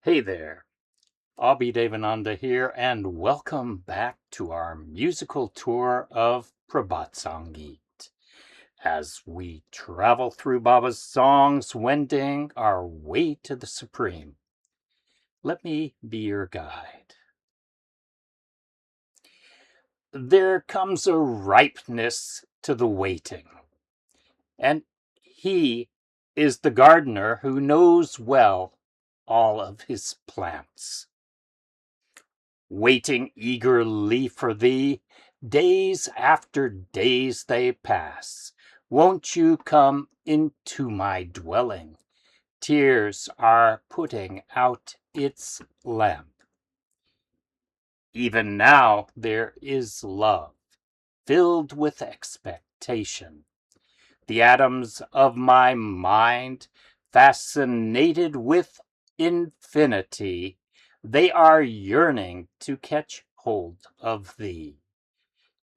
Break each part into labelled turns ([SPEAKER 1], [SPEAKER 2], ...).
[SPEAKER 1] Hey there, Abhi Devananda here, and welcome back to our musical tour of Prabhat Sangeet. As we travel through Baba's songs, wending our way to the Supreme, let me be your guide. There comes a ripeness to the waiting, and he is the gardener who knows well all of his plants. Waiting eagerly for thee, days after days they pass. Won't you come into my dwelling? Tears are putting out its lamp. Even now there is love, filled with expectation. The atoms of my mind, fascinated with infinity, they are yearning to catch hold of thee.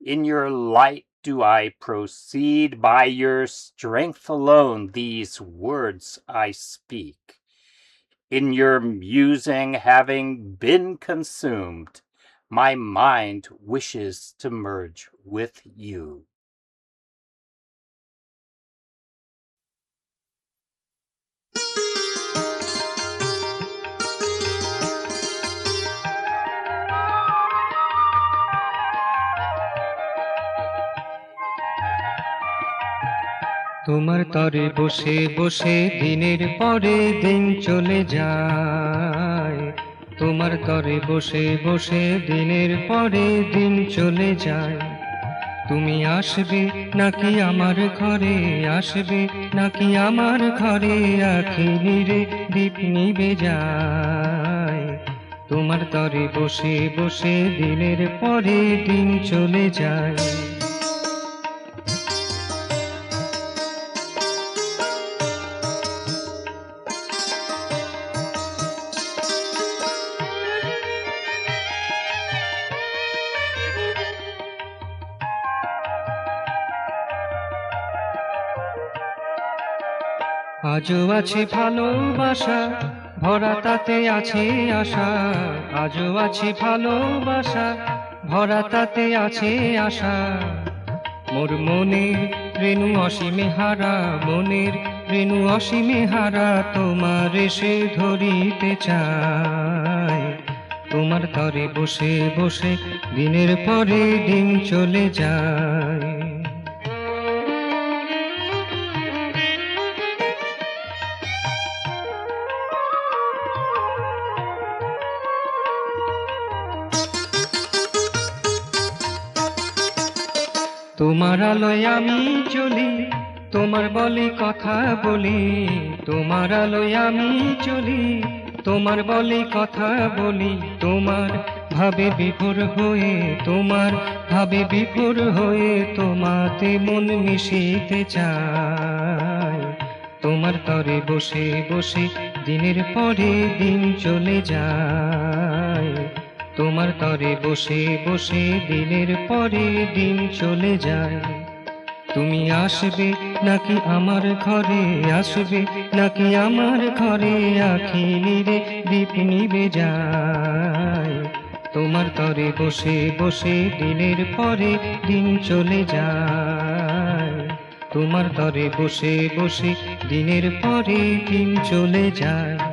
[SPEAKER 1] In your light do I proceed, by your strength alone these words I speak. In your musing having been consumed, my mind wishes to merge with you.
[SPEAKER 2] তোমার তরে বসে বসে দিনের পরে দিন চলে যায়। তোমার তরে বসে বসে দিনের পরে দিন চলে যায়। তুমি আসবে নাকি আমার ঘরে, আসবে নাকি আমার ঘরে, আখি নিরে দীপ নিবে যায়। তোমার তরে বসে বসে দিনের পরে দিন চলে যায়। আজও আছে ভালোবাসা, ভরা তাতে আছে আশা। আজও আছে ভালোবাসা, ভরা তাতে আছে আশা। মোর মনের রেণু অসীমে হারা, মনের রেণু অসীমে হারা, তোমার এসে ধরিতে চায়। তোমার তরে বসে বসে দিনের পরে দিন চলে যায়। তোমার আলোয় আমি চলি, তোমার বলি কথা বলি। তোমার আলোয় আমি চলি, তোমার বলি কথা বলি। তোমার ভাবে বিভোর হয়ে, তোমার ভাবে বিভোর হয়ে, তোমাতে মন মিশিতে চায়। তোমার তরে বসে বসে দিনের পরে দিন চলে যায়। তোমার তরে বসে বসে দিনের পরে দিন চলে যায়। তুমি আসবে নাকি আমার ঘরে, আসবে নাকি আমার ঘরে, আখি নিরে দীপ নিবে যায়। তোমার তরে বসে বসে দিনের পরে দিন চলে যায়। তোমার তরে বসে বসে দিনের পরে দিন চলে যায়।